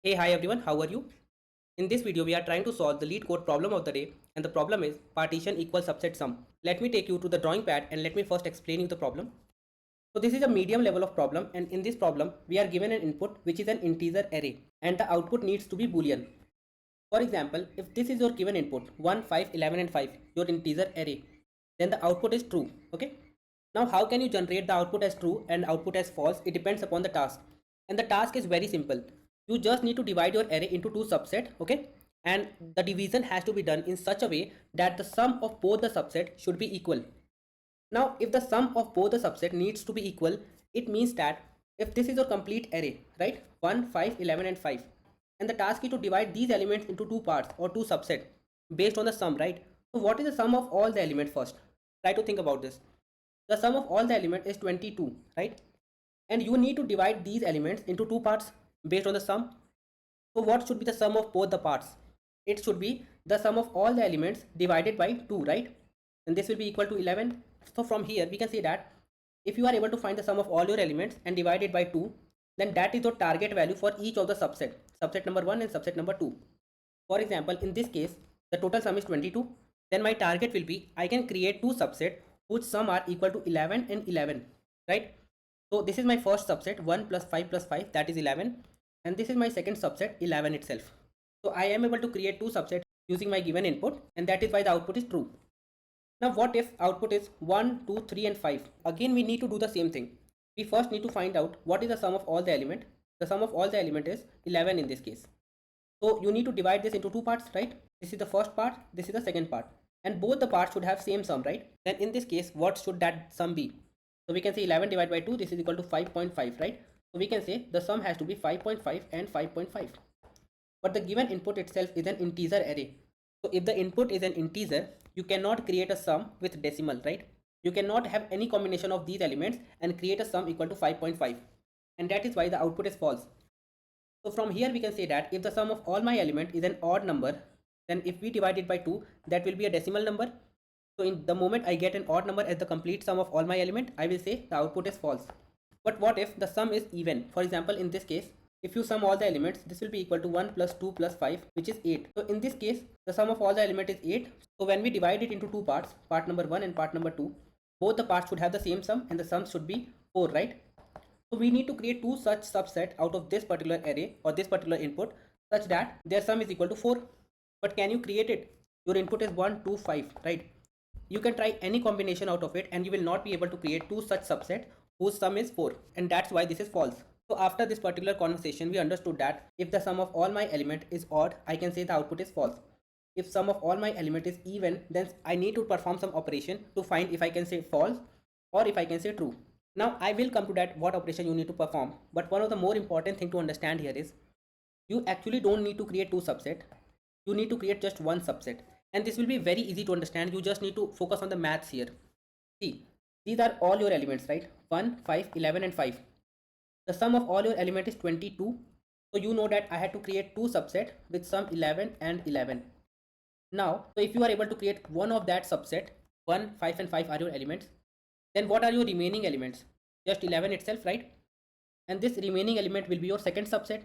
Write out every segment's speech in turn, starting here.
Hey, hi everyone, how are you? In this video, we are trying to solve the LeetCode problem of the day, and the problem is partition equal subset sum. Let me take you to the drawing pad and let me first explain you the problem. So this is a medium level of problem, and in this problem, we are given an input which is an integer array, and the output needs to be Boolean. For example, if this is your given input 1, 5, 11 and 5, your integer array, then the output is true. Okay. Now how can you generate the output as true and output as false? It depends upon the task. And the task is very simple. You just need to divide your array into two subsets, okay? And the division has to be done in such a way that the sum of both the subset should be equal. Now, if the sum of both the subset needs to be equal, it means that if this is your complete array, right? 1, 5, 11 and 5. And the task is to divide these elements into two parts or two subsets based on the sum, right? So what is the sum of all the elements first? Try to think about this. The sum of all the elements is 22, right? And you need to divide these elements into two parts based on the sum. So what should be the sum of both the parts? It should be the sum of all the elements divided by 2, right? And this will be equal to 11. So from here we can say that if you are able to find the sum of all your elements and divide it by 2, then that is your target value for each of the subset number 1 and subset number 2. For example, in this case, the total sum is 22. Then my target will be I can create two subsets whose sum are equal to 11 and 11, right? So this is my first subset 1 plus 5 plus 5, that is 11, and this is my second subset 11 itself. So I am able to create two subsets using my given input, and that is why the output is true. Now what if output is 1, 2, 3 and 5? Again we need to do the same thing. We first need to find out what is the sum of all the element. The sum of all the element is 11 in this case. So you need to divide this into two parts, right? This is the first part, this is the second part. And both the parts should have same sum, right? Then in this case, what should that sum be? So we can say 11 divided by 2, this is equal to 5.5, right? So we can say the sum has to be 5.5 and 5.5. But the given input itself is an integer array. So if the input is an integer, you cannot create a sum with decimal, right? You cannot have any combination of these elements and create a sum equal to 5.5. And that is why the output is false. So from here we can say that if the sum of all my element is an odd number, then if we divide it by 2, that will be a decimal number. So in the moment I get an odd number as the complete sum of all my element, I will say the output is false. But what if the sum is even? For example, in this case, if you sum all the elements, this will be equal to 1 plus 2 plus 5, which is 8. So in this case, the sum of all the element is 8. So when we divide it into two parts, part number 1 and part number 2, both the parts should have the same sum and the sum should be 4, right? So we need to create two such subset out of this particular array or this particular input such that their sum is equal to 4. But can you create it? Your input is 1, 2, 5, right? You can try any combination out of it and you will not be able to create two such subset whose sum is 4, and that's why this is false. So after this particular conversation, we understood that if the sum of all my element is odd, I can say the output is false. If sum of all my element is even, then I need to perform some operation to find if I can say false or if I can say true. Now I will come to that what operation you need to perform, but one of the more important thing to understand here is you actually don't need to create two subset. You need to create just one subset, and this will be very easy to understand. You just need to focus on the maths here. See, these are all your elements, right? 1, 5, 11 and 5. The sum of all your element is 22. So you know that I had to create two subset with sum 11 and 11. Now, so if you are able to create one of that subset, 1, 5 and 5 are your elements, then what are your remaining elements? Just 11 itself, right? And this remaining element will be your second subset.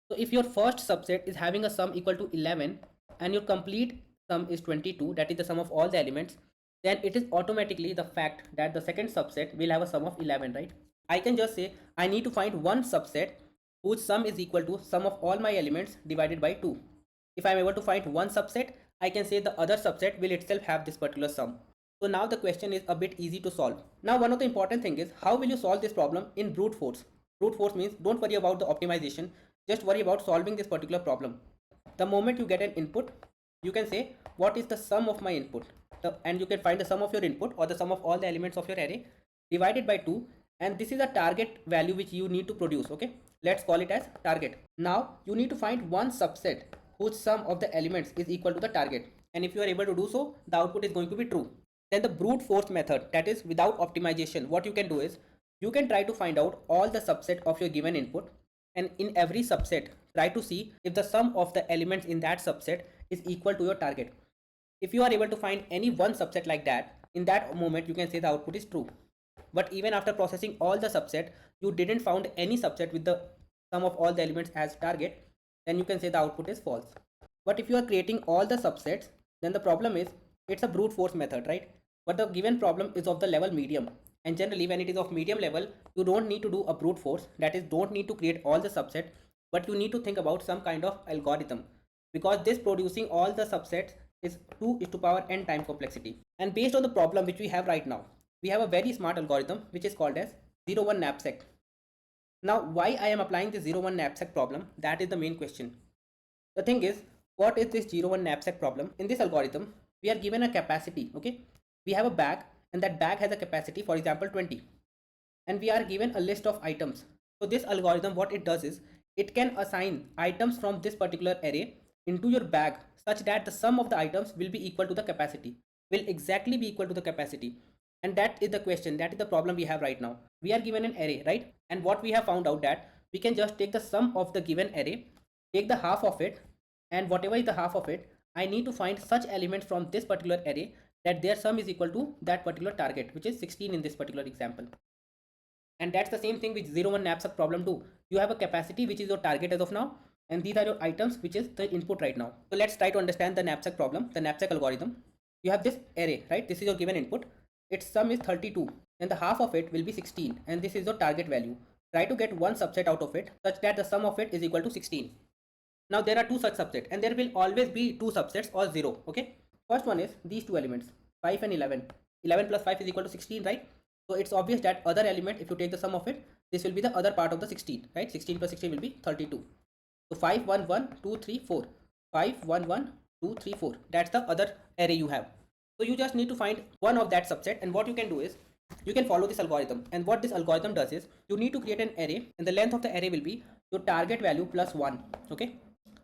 So if your first subset is having a sum equal to 11 and your complete sum is 22, that is the sum of all the elements, then it is automatically the fact that the second subset will have a sum of 11, right? I can just say I need to find one subset whose sum is equal to sum of all my elements divided by 2. If I am able to find one subset, I can say the other subset will itself have this particular sum. So now the question is a bit easy to solve. Now one of the important thing is how will you solve this problem in brute force? Brute force means don't worry about the optimization, just worry about solving this particular problem. The moment you get an input, you can say what is the sum of my input, and you can find the sum of your input or the sum of all the elements of your array divided by 2, and this is a target value which you need to produce. Okay, let's call it as target. Now you need to find one subset whose sum of the elements is equal to the target, and if you are able to do so, the output is going to be true. Then the brute force method, that is without optimization, what you can do is you can try to find out all the subset of your given input, and in every subset try to see if the sum of the elements in that subset is equal to your target. If you are able to find any one subset like that, in that moment you can say the output is true. But even after processing all the subset, you didn't found any subset with the sum of all the elements as target, then you can say the output is false. But if you are creating all the subsets, then the problem is it's a brute force method, right? But the given problem is of the level medium, and generally when it is of medium level, you don't need to do a brute force, that is, don't need to create all the subset, but you need to think about some kind of algorithm, because this producing all the subsets is 2 is to power n times complexity. And based on the problem which we have right now, we have a very smart algorithm which is called as 0-1 knapsack. Now, why I am applying the 0-1 knapsack problem, that is the main question. The thing is, what is this 0-1 knapsack problem? In this algorithm, we are given a capacity, okay? We have a bag, and that bag has a capacity, for example, 20. And we are given a list of items. So this algorithm, what it does is, it can assign items from this particular array into your bag such that the sum of the items will be equal to the capacity, will exactly be equal to the capacity. And that is the question, that is the problem we have right now. We are given an array, right? And what we have found out that we can just take the sum of the given array, take the half of it, and whatever is the half of it, I need to find such elements from this particular array that their sum is equal to that particular target, which is 16 in this particular example. And that's the same thing with 0-1 knapsack problem too. You have a capacity which is your target as of now, and these are your items which is the input right now. So let's try to understand the knapsack problem, the knapsack algorithm. You have this array, right? This is your given input. Its sum is 32, and the half of it will be 16, and this is your target value. Try to get one subset out of it such that the sum of it is equal to 16. Now there are two such subsets, and there will always be two subsets or 0. Okay, first one is these two elements, 5 and 11. 11 plus 5 is equal to 16, right? So it's obvious that other element, if you take the sum of it, this will be the other part of the 16, right? 16 plus 16 will be 32. So 5 1 1 2 3 4, 5 1 1 2 3 4, that's the other array you have. So you just need to find one of that subset, and what you can do is you can follow this algorithm. And what this algorithm does is you need to create an array, and the length of the array will be your target value plus 1. Okay,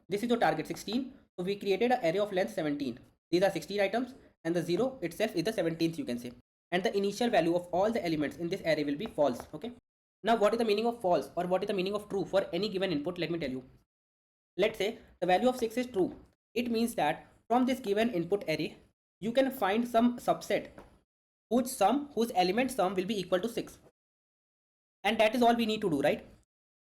this is your target 16. So we created an array of length 17. These are 16 items, and the 0 itself is the 17th, you can say. And the initial value of all the elements in this array will be false. Okay, now what is the meaning of false, or what is the meaning of true for any given input? Let me tell you. Let's say the value of 6 is true. It means that from this given input array, you can find some subset whose element sum will be equal to 6. And that is all we need to do, right?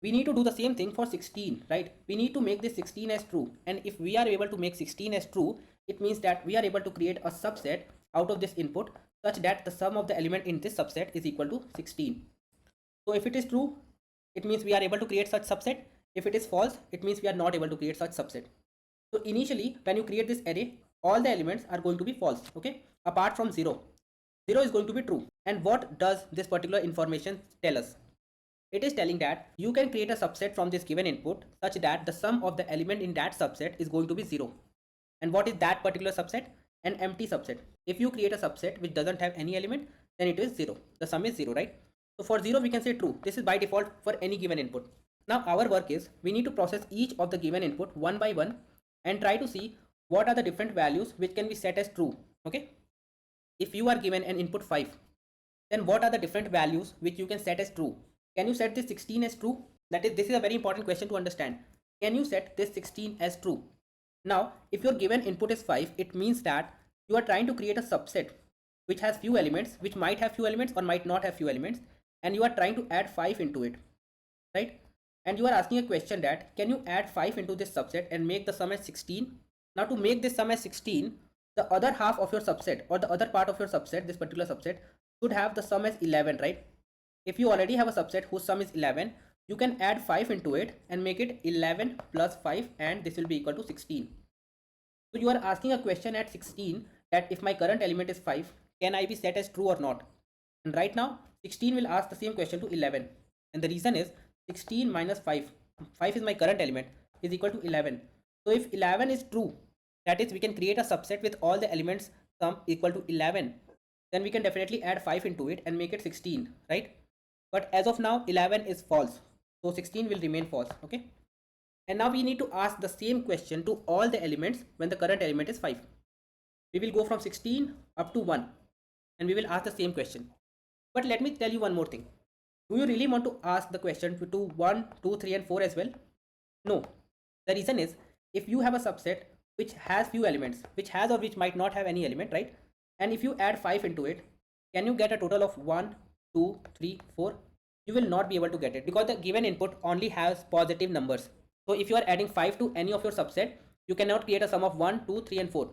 We need to do the same thing for 16, right? We need to make this 16 as true. And if we are able to make 16 as true, it means that we are able to create a subset out of this input such that the sum of the element in this subset is equal to 16. So if it is true, it means we are able to create such subset. If it is false, it means we are not able to create such subset. So initially, when you create this array, all the elements are going to be false, okay? Apart from 0. 0 is going to be true. And what does this particular information tell us? It is telling that you can create a subset from this given input such that the sum of the element in that subset is going to be 0. And what is that particular subset? An empty subset. If you create a subset which doesn't have any element, then it is 0. The sum is 0, right? So for 0, we can say true. This is by default for any given input. Now our work is we need to process each of the given input one by one and try to see what are the different values which can be set as true. Okay, if you are given an input 5, then what are the different values which you can set as true? Can you set this 16 as true? That is, this is a very important question to understand. Can you set this 16 as true? Now if your given input is 5, it means that you are trying to create a subset which has few elements, which might have few elements or might not have few elements, and you are trying to add 5 into it, right? And you are asking a question that can you add 5 into this subset and make the sum as 16? Now to make this sum as 16, the other half of your subset or the other part of your subset, this particular subset, should have the sum as 11, right? If you already have a subset whose sum is 11, you can add 5 into it and make it 11 plus 5, and this will be equal to 16. So you are asking a question at 16 that if my current element is 5, can I be set as true or not? And right now 16 will ask the same question to 11, and the reason is 16 minus 5, 5 is my current element, is equal to 11. So if 11 is true, that is we can create a subset with all the elements sum equal to 11, then we can definitely add 5 into it and make it 16, right? But as of now 11 is false, so 16 will remain false. Okay, and now we need to ask the same question to all the elements when the current element is 5. We will go from 16 up to 1 and we will ask the same question. But let me tell you one more thing. Do you really want to ask the question to 1, 2, 3 and 4 as well? No. The reason is, if you have a subset which has few elements, which has or which might not have any element, right? And if you add 5 into it, can you get a total of 1, 2, 3, 4? you will not be able to get it because the given input only has positive numbers. So if you are adding 5 to any of your subset, you cannot create a sum of 1, 2, 3 and 4.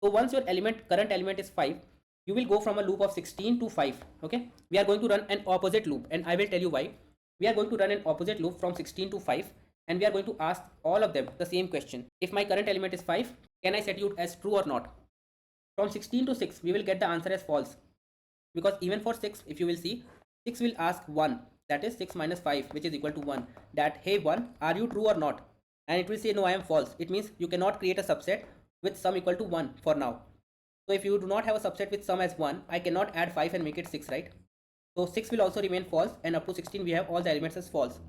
So once your current element is 5, you will go from a loop of 16 to 5. Okay, we are going to run an opposite loop, and I will tell you why. We are going to run an opposite loop from 16 to 5, and we are going to ask all of them the same question. If my current element is 5, can I set it as true or not? From 16 to 6, we will get the answer as false, because even for 6, if you will see, 6 will ask 1, that is 6 minus 5, which is equal to 1, that hey 1, are you true or not? And it will say no, I am false. It means you cannot create a subset with sum equal to 1 for now. So if you do not have a subset with sum as 1, I cannot add 5 and make it 6, right? So 6 will also remain false, and up to 16 we have all the elements as false.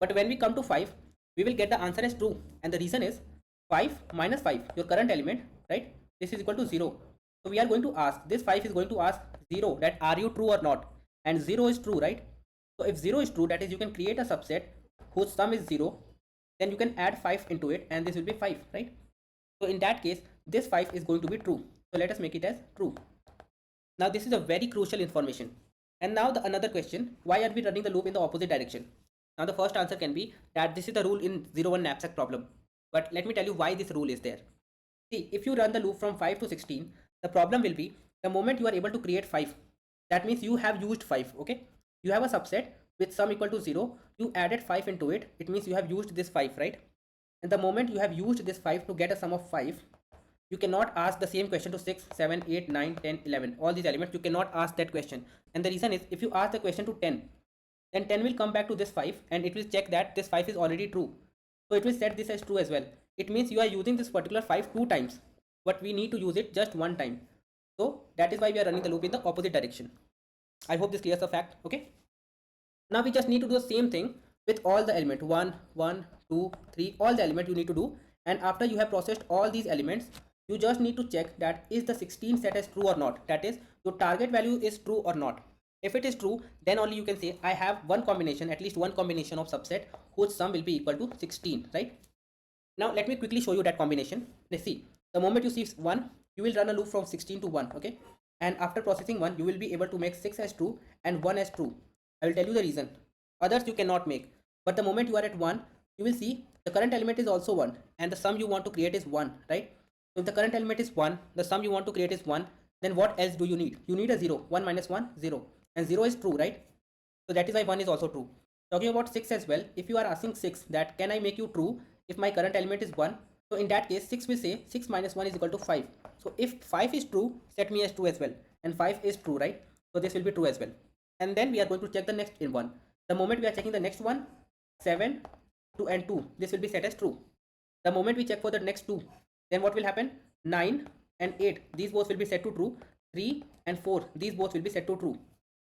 But when we come to 5, we will get the answer as true, and the reason is 5 minus 5, your current element, right? This is equal to 0. So we are going to ask, this 5 is going to ask 0, that are you true or not? And 0 is true, right? So if 0 is true, that is you can create a subset whose sum is 0, then you can add 5 into it, and this will be 5, right? So in that case, this 5 is going to be true. So let us make it as true. Now this is a very crucial information. And now the another question, why are we running the loop in the opposite direction? Now the first answer can be that this is the rule in 0-1 knapsack problem. But let me tell you why this rule is there. See, if you run the loop from 5 to 16, the problem will be the moment you are able to create 5, that means you have used 5, okay? You have a subset with sum equal to 0, you added 5 into it, it means you have used this 5, right? And the moment you have used this 5 to get a sum of 5, you cannot ask the same question to 6, 7, 8, 9, 10, 11. All these elements, you cannot ask that question. And the reason is, if you ask the question to 10, then 10 will come back to this 5 and it will check that this 5 is already true. So it will set this as true as well. It means you are using this particular 5 2 times, but we need to use it just one time. So that is why we are running the loop in the opposite direction. I hope this clears the fact, okay? Now we just need to do the same thing with all the element 1, 1, 2, 3, all the element you need to do. And after you have processed all these elements, you just need to check that is the 16 set as true or not. That is, your target value is true or not. If it is true, then only you can say I have one combination, at least one combination of subset whose sum will be equal to 16, right? Now let me quickly show you that combination. Let's see. The moment you see 1, you will run a loop from 16 to 1, okay? And after processing 1, you will be able to make 6 as true and 1 as true. I will tell you the reason. Others you cannot make. But the moment you are at 1, you will see the current element is also 1 and the sum you want to create is 1, right? So if the current element is 1, the sum you want to create is 1, then what else do you need? You need a 0. 1 minus 1, 0. And 0 is true, right? So that is why 1 is also true. Talking about 6 as well, if you are asking 6 that can I make you true if my current element is 1, so in that case 6 will say 6 minus 1 is equal to 5. So if 5 is true, set me as true as well. And 5 is true, right? So this will be true as well. And then we are going to check the next in one. The moment we are checking the next one, 7, 2 and 2, this will be set as true. The moment we check for the next 2, then what will happen? 9 and 8, these both will be set to true. 3 and 4, these both will be set to true.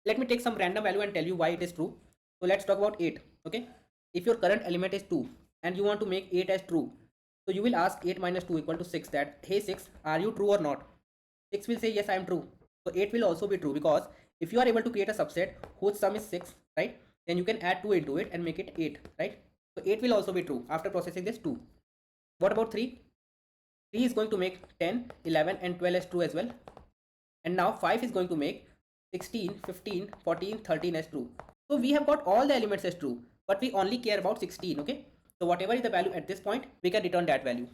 Let me take some random value and tell you why it is true. So let's talk about 8, okay? If your current element is 2 and you want to make 8 as true, so you will ask 8 minus 2 equal to 6, that hey 6, are you true or not? 6 will say yes, I am true. So 8 will also be true, because if you are able to create a subset whose sum is 6, right, then you can add 2 into it and make it 8, right? So 8 will also be true after processing this 2. What about 3? 3 is going to make 10, 11 and 12 as true as well. And now 5 is going to make 16, 15, 14, 13 as true. So we have got all the elements as true, but we only care about 16, okay? So whatever is the value at this point, we can return that value.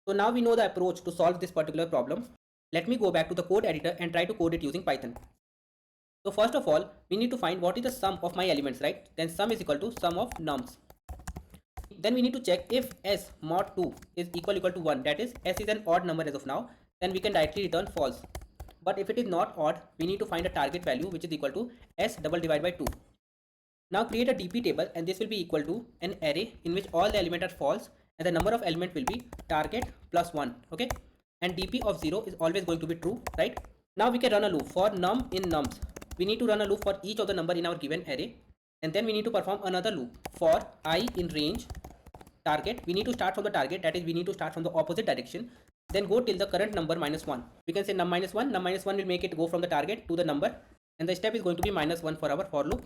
So now we know the approach to solve this particular problem. Let me go back to the code editor and try to code it using Python. So first of all, we need to find what is the sum of my elements, right? Then sum is equal to sum of nums. Then we need to check if s mod 2 is equal to 1, that is s is an odd number as of now, then we can directly return false. But if it is not odd, we need to find a target value which is equal to s double divided by 2. Now create a DP table, and this will be equal to an array in which all the elements are false and the number of element will be target plus 1, okay? And DP of 0 is always going to be true, right? Now we can run a loop for num in nums. We need to run a loop for each of the number in our given array, and then we need to perform another loop for I in range target. We need to start from the target, that is we need to start from the opposite direction, then go till the current number minus 1. We can say num minus 1. Num minus 1 will make it go from the target to the number, and the step is going to be minus 1 for our for loop.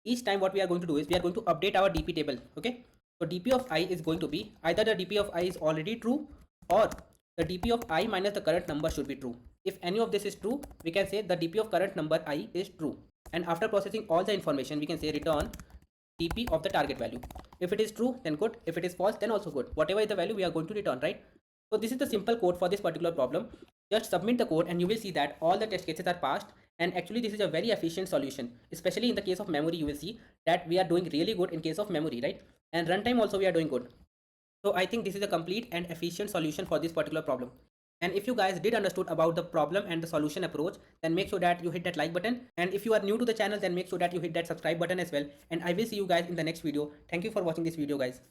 Each time what we are going to do is we are going to update our DP table, okay? So DP of I is going to be either the DP of I is already true, or the DP of I minus the current number should be true. If any of this is true, we can say the DP of current number I is true. and after processing all the information, we can say return TP of the target value. If it is true, then good. If it is false, then also good. Whatever is the value, we are going to return, right? So this is the simple code for this particular problem. Just submit the code and you will see that all the test cases are passed, and actually this is a very efficient solution. Especially in the case of memory, you will see that we are doing really good in case of memory, right? And runtime also we are doing good. So I think this is a complete and efficient solution for this particular problem. And if you guys did understood about the problem and the solution approach, then make sure that you hit that like button. And if you are new to the channel, then make sure that you hit that subscribe button as well. And I will see you guys in the next video. Thank you for watching this video, guys.